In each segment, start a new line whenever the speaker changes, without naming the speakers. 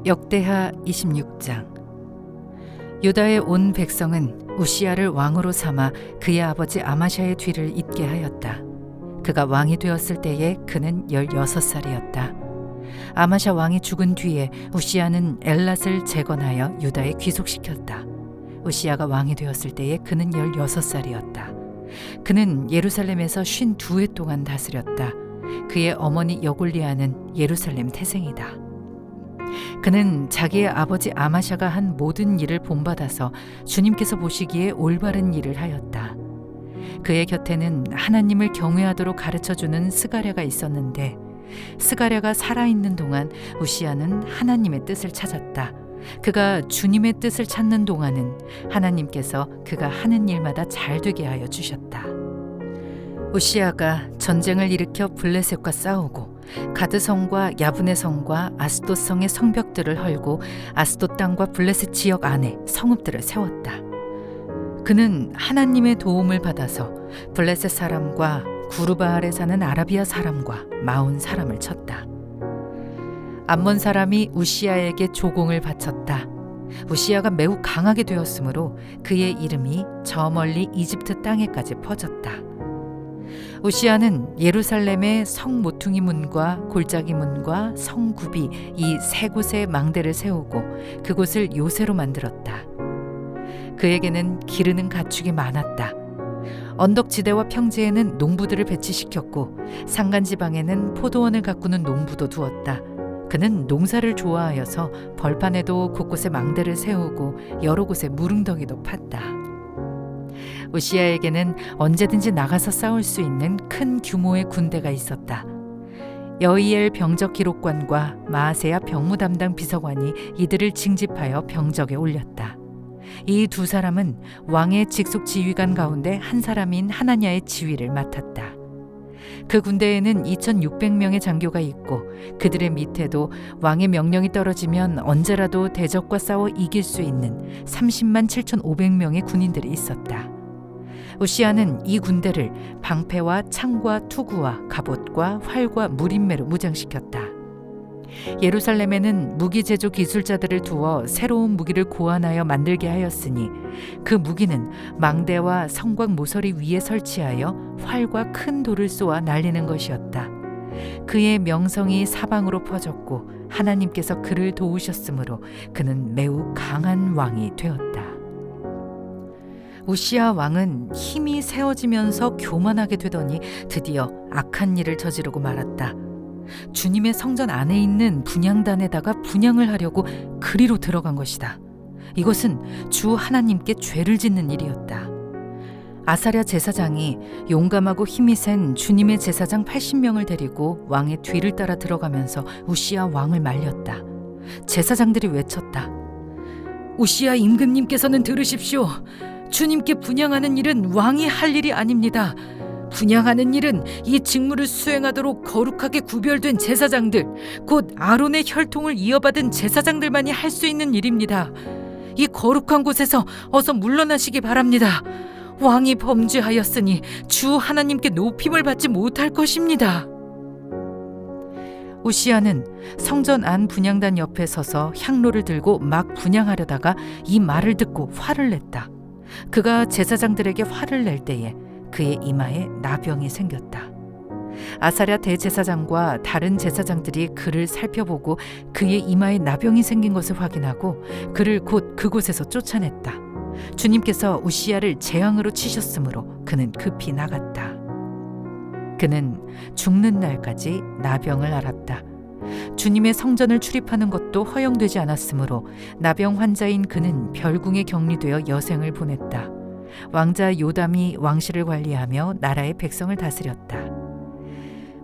역대하 26장. 유다의 온 백성은 우시야를 왕으로 삼아 그의 아버지 아마샤의 뒤를 잇게 하였다. 그가 왕이 되었을 때에 그는 16살이었다. 아마샤 왕이 죽은 뒤에 우시야는 엘랏을 재건하여 유다에 귀속시켰다. 우시야가 왕이 되었을 때에 그는 16살이었다. 그는 예루살렘에서 52해 동안 다스렸다. 그의 어머니 여골리아는 예루살렘 태생이다. 그는 자기의 아버지 아마샤가 한 모든 일을 본받아서 주님께서 보시기에 올바른 일을 하였다. 그의 곁에는 하나님을 경외하도록 가르쳐주는 스가랴가 있었는데 스가랴가 살아있는 동안 우시야는 하나님의 뜻을 찾았다. 그가 주님의 뜻을 찾는 동안은 하나님께서 그가 하는 일마다 잘 되게 하여 주셨다. 우시야가 전쟁을 일으켜 블레셋과 싸우고 가드성과 야브네 성과 아스돗 성의 성벽들을 헐고 아스돗 땅과 블레셋 지역 안에 성읍들을 세웠다. 그는 하나님의 도움을 받아서 블레셋 사람과 구르바알에 사는 아라비아 사람과 마온 사람을 쳤다. 암몬 사람이 우시야에게 조공을 바쳤다. 우시야가 매우 강하게 되었으므로 그의 이름이 저 멀리 이집트 땅에까지 퍼졌다. 우시야는 예루살렘의 성 모퉁이 문과 골짜기 문과 성굽이 이 세 곳에 망대를 세우고 그곳을 요새로 만들었다. 그에게는 기르는 가축이 많았다. 언덕지대와 평지에는 농부들을 배치시켰고 산간지방에는 포도원을 가꾸는 농부도 두었다. 그는 농사를 좋아하여서 벌판에도 곳곳에 망대를 세우고 여러 곳에 무릉덩이도 팠다. 우시야에게는 언제든지 나가서 싸울 수 있는 큰 규모의 군대가 있었다. 여이엘 병적 기록관과 마아세야 병무 담당 비서관이 이들을 징집하여 병적에 올렸다. 이 두 사람은 왕의 직속 지휘관 가운데 한 사람인 하나냐의 지휘를 맡았다. 그 군대에는 2,600명의 장교가 있고 그들의 밑에도 왕의 명령이 떨어지면 언제라도 대적과 싸워 이길 수 있는 30만 7,500명의 군인들이 있었다. 우시야는 이 군대를 방패와 창과 투구와 갑옷과 활과 무림매로 무장시켰다. 예루살렘에는 무기 제조 기술자들을 두어 새로운 무기를 고안하여 만들게 하였으니 그 무기는 망대와 성곽 모서리 위에 설치하여 활과 큰 돌을 쏘아 날리는 것이었다. 그의 명성이 사방으로 퍼졌고 하나님께서 그를 도우셨으므로 그는 매우 강한 왕이 되었다. 우시야 왕은 힘이 세워지면서 교만하게 되더니 드디어 악한 일을 저지르고 말았다. 주님의 성전 안에 있는 분향단에다가 분향을 하려고 그리로 들어간 것이다. 이것은 주 하나님께 죄를 짓는 일이었다. 아사랴 제사장이 용감하고 힘이 센 주님의 제사장 80명을 데리고 왕의 뒤를 따라 들어가면서 우시야 왕을 말렸다. 제사장들이 외쳤다. 우시야 임금님께서는 들으십시오. 주님께 분향하는 일은 왕이 할 일이 아닙니다. 분향하는 일은 이 직무를 수행하도록 거룩하게 구별된 제사장들, 곧 아론의 혈통을 이어받은 제사장들만이 할 수 있는 일입니다. 이 거룩한 곳에서 어서 물러나시기 바랍니다. 왕이 범죄하였으니 주 하나님께 높임을 받지 못할 것입니다. 우시야는 성전 안 분향단 옆에 서서 향로를 들고 막 분향하려다가 이 말을 듣고 화를 냈다. 그가 제사장들에게 화를 낼 때에 그의 이마에 나병이 생겼다. 아사랴 대제사장과 다른 제사장들이 그를 살펴보고 그의 이마에 나병이 생긴 것을 확인하고 그를 곧 그곳에서 쫓아냈다. 주님께서 우시야를 재앙으로 치셨으므로 그는 급히 나갔다. 그는 죽는 날까지 나병을 앓았다. 주님의 성전을 출입하는 것도 허용되지 않았으므로 나병 환자인 그는 별궁에 격리되어 여생을 보냈다. 왕자 요담이 왕실을 관리하며 나라의 백성을 다스렸다.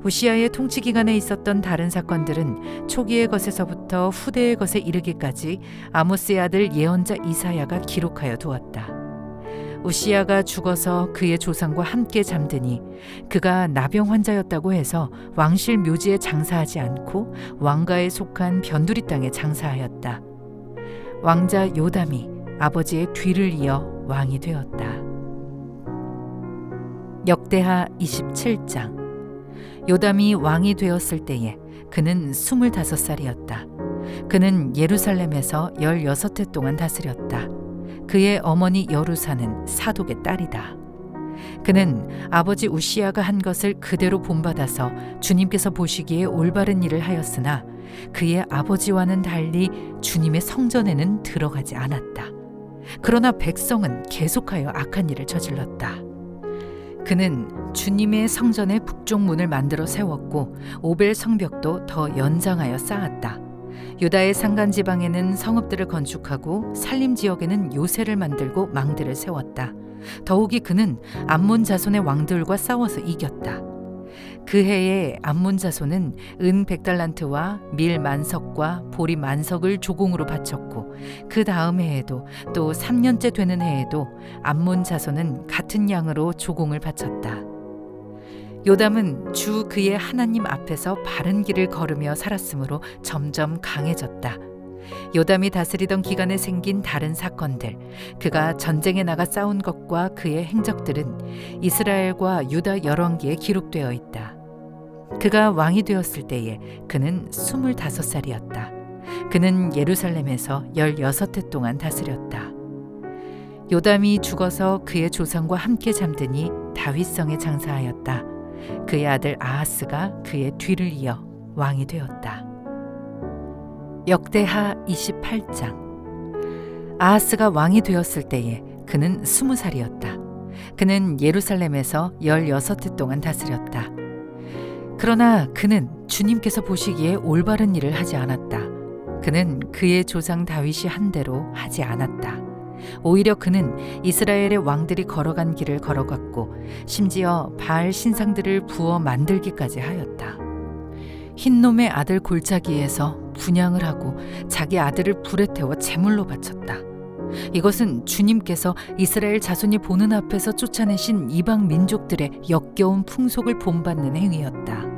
우시야의 통치 기간에 있었던 다른 사건들은 초기의 것에서부터 후대의 것에 이르기까지 아모스의 아들 예언자 이사야가 기록하여 두었다. 우시야가 죽어서 그의 조상과 함께 잠드니 그가 나병 환자였다고 해서 왕실 묘지에 장사하지 않고 왕가에 속한 변두리 땅에 장사하였다. 왕자 요담이 아버지의 뒤를 이어 왕이 되었다. 역대하 27장. 요담이 왕이 되었을 때에 그는 25살이었다. 그는 예루살렘에서 16해 동안 다스렸다. 그의 어머니 여루사는 사독의 딸이다. 그는 아버지 우시야가 한 것을 그대로 본받아서 주님께서 보시기에 올바른 일을 하였으나 그의 아버지와는 달리 주님의 성전에는 들어가지 않았다. 그러나 백성은 계속하여 악한 일을 저질렀다. 그는 주님의 성전의 북쪽 문을 만들어 세웠고 오벨 성벽도 더 연장하여 쌓았다. 유다의 산간 지방에는 성읍들을 건축하고 산림 지역에는 요새를 만들고 망대를 세웠다. 더욱이 그는 암몬 자손의 왕들과 싸워서 이겼다. 그 해에 암몬 자손은 은 100달란트와 밀 만석과 보리 만석을 조공으로 바쳤고 그 다음 해에도 또 3년째 되는 해에도 암몬 자손은 같은 양으로 조공을 바쳤다. 요담은 주 그의 하나님 앞에서 바른 길을 걸으며 살았으므로 점점 강해졌다. 요담이 다스리던 기간에 생긴 다른 사건들, 그가 전쟁에 나가 싸운 것과 그의 행적들은 이스라엘과 유다 열왕기에 기록되어 있다. 그가 왕이 되었을 때에 그는 25살이었다. 그는 예루살렘에서 16해 동안 다스렸다. 요담이 죽어서 그의 조상과 함께 잠드니 다윗성에 장사하였다. 그의 아들 아하스가 그의 뒤를 이어 왕이 되었다. 역대하 28장. 아하스가 왕이 되었을 때에 그는 20살이었다. 그는 예루살렘에서 16해 동안 다스렸다. 그러나 그는 주님께서 보시기에 올바른 일을 하지 않았다. 그는 그의 조상 다윗이 한 대로 하지 않았다. 오히려 그는 이스라엘의 왕들이 걸어간 길을 걸어갔고 심지어 바알 신상들을 부어 만들기까지 하였다. 흰놈의 아들 골짜기에서 분향을 하고 자기 아들을 불에 태워 제물로 바쳤다. 이것은 주님께서 이스라엘 자손이 보는 앞에서 쫓아내신 이방 민족들의 역겨운 풍속을 본받는 행위였다.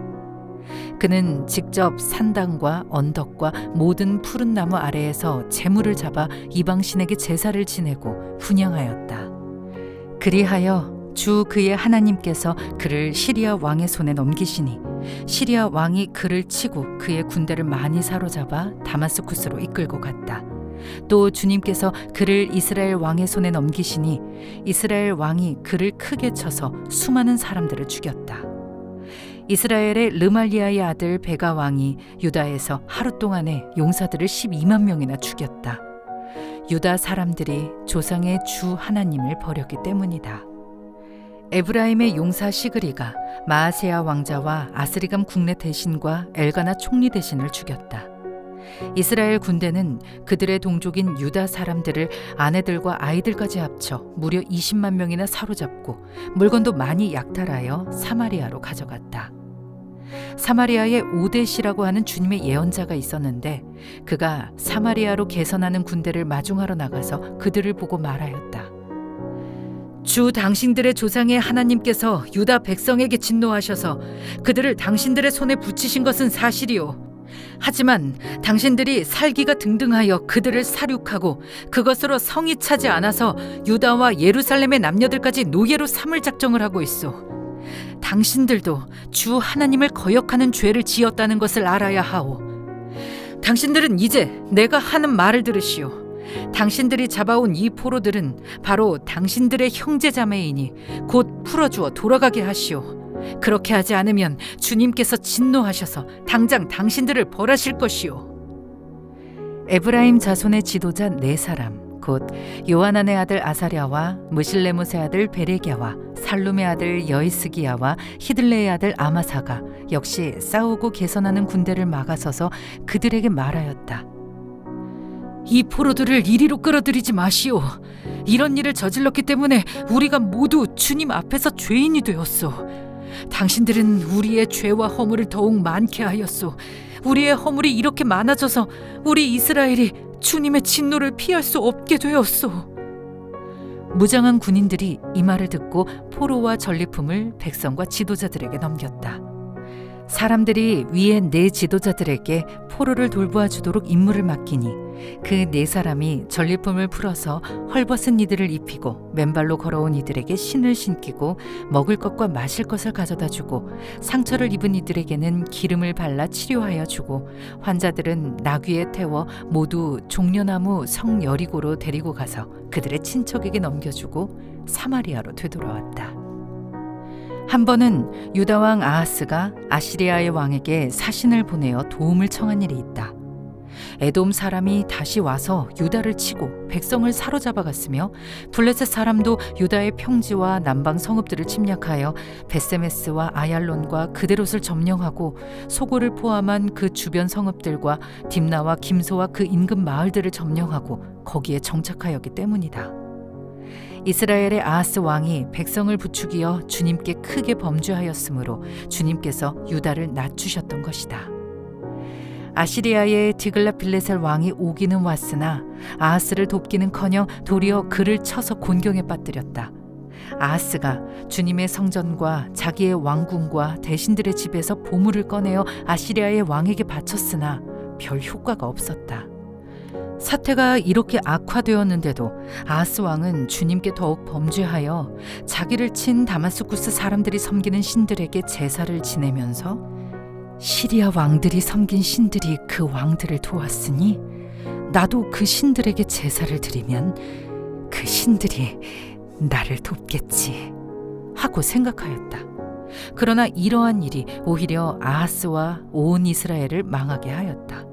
그는 직접 산당과 언덕과 모든 푸른 나무 아래에서 제물을 잡아 이방신에게 제사를 지내고 분향하였다. 그리하여 주 그의 하나님께서 그를 시리아 왕의 손에 넘기시니 시리아 왕이 그를 치고 그의 군대를 많이 사로잡아 다마스쿠스로 이끌고 갔다. 또 주님께서 그를 이스라엘 왕의 손에 넘기시니 이스라엘 왕이 그를 크게 쳐서 수많은 사람들을 죽였다. 이스라엘의 르말리아의 아들 베가 왕이 유다에서 하루 동안에 용사들을 12만 명이나 죽였다. 유다 사람들이 조상의 주 하나님을 버렸기 때문이다. 에브라임의 용사 시그리가 마아세야 왕자와 아스리감 국내 대신과 엘가나 총리 대신을 죽였다. 이스라엘 군대는 그들의 동족인 유다 사람들을 아내들과 아이들까지 합쳐 무려 20만 명이나 사로잡고 물건도 많이 약탈하여 사마리아로 가져갔다. 사마리아에 오데시라고 하는 주님의 예언자가 있었는데 그가 사마리아로 개선하는 군대를 마중하러 나가서 그들을 보고 말하였다. 주 당신들의 조상의 하나님께서 유다 백성에게 진노하셔서 그들을 당신들의 손에 붙이신 것은 사실이요. 하지만 당신들이 살기가 등등하여 그들을 살육하고 그것으로 성이 차지 않아서 유다와 예루살렘의 남녀들까지 노예로 삼을 작정을 하고 있어. 당신들도 주 하나님을 거역하는 죄를 지었다는 것을 알아야 하오. 당신들은 이제 내가 하는 말을 들으시오. 당신들이 잡아온 이 포로들은 바로 당신들의 형제자매이니 곧 풀어주어 돌아가게 하시오. 그렇게 하지 않으면 주님께서 진노하셔서 당장 당신들을 벌하실 것이오. 에브라임 자손의 지도자 4사람 곧 요하난의 아들 아사랴와 무실레못의 아들 베레갸와 살룸의 아들 여이스기야와 히들레의 아들 아마사가 역시 싸우고 개선하는 군대를 막아서서 그들에게 말하였다. 이 포로들을 이리로 끌어들이지 마시오. 이런 일을 저질렀기 때문에 우리가 모두 주님 앞에서 죄인이 되었소. 당신들은 우리의 죄와 허물을 더욱 많게 하였소. 우리의 허물이 이렇게 많아져서 우리 이스라엘이 주님의 진노를 피할 수 없게 되었소. 무장한 군인들이 이 말을 듣고 포로와 전리품을 백성과 지도자들에게 넘겼다. 사람들이 위에 4 지도자들에게 포로를 돌보아 주도록 임무를 맡기니 그 네 사람이 전리품을 풀어서 헐벗은 이들을 입히고 맨발로 걸어온 이들에게 신을 신기고 먹을 것과 마실 것을 가져다 주고 상처를 입은 이들에게는 기름을 발라 치료하여 주고 환자들은 나귀에 태워 모두 종려나무 성 여리고로 데리고 가서 그들의 친척에게 넘겨주고 사마리아로 되돌아왔다. 한 번은 유다 왕 아하스가 아시리아의 왕에게 사신을 보내어 도움을 청한 일이 있다. 에돔 사람이 다시 와서 유다를 치고 백성을 사로잡아 갔으며 블레셋 사람도 유다의 평지와 남방 성읍들을 침략하여 베세메스와 아얄론과 그데롯을 점령하고 소고를 포함한 그 주변 성읍들과 딥나와 김소와 그 인근 마을들을 점령하고 거기에 정착하였기 때문이다. 이스라엘의 아하스 왕이 백성을 부추기어 주님께 크게 범죄하였으므로 주님께서 유다를 낮추셨던 것이다. 아시리아의 디글랏빌레셀 왕이 오기는 왔으나 아하스를 돕기는커녕 도리어 그를 쳐서 곤경에 빠뜨렸다. 아하스가 주님의 성전과 자기의 왕궁과 대신들의 집에서 보물을 꺼내어 아시리아의 왕에게 바쳤으나 별 효과가 없었다. 사태가 이렇게 악화되었는데도 아하스 왕은 주님께 더욱 범죄하여 자기를 친 다마스쿠스 사람들이 섬기는 신들에게 제사를 지내면서 시리아 왕들이 섬긴 신들이 그 왕들을 도왔으니 나도 그 신들에게 제사를 드리면 그 신들이 나를 돕겠지 하고 생각하였다. 그러나 이러한 일이 오히려 아하스와 온 이스라엘을 망하게 하였다.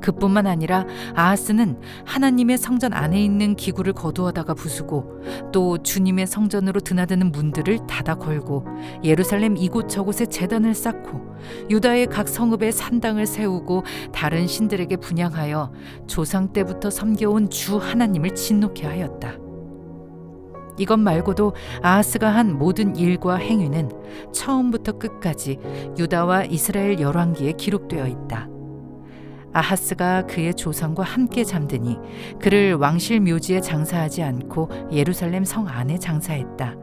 그뿐만 아니라 아하스는 하나님의 성전 안에 있는 기구를 거두어다가 부수고 또 주님의 성전으로 드나드는 문들을 닫아 걸고 예루살렘 이곳저곳에 제단을 쌓고 유다의 각 성읍에 산당을 세우고 다른 신들에게 분향하여 조상 때부터 섬겨온 주 하나님을 진노케 하였다. 이것 말고도 아하스가 한 모든 일과 행위는 처음부터 끝까지 유다와 이스라엘 열왕기에 기록되어 있다. 아하스가 그의 조상과 함께 잠드니 그를 왕실 묘지에 장사하지 않고 예루살렘 성 안에 장사했다.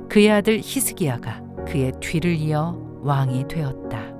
그의 아들 히스기야가 그의 뒤를 이어 왕이 되었다.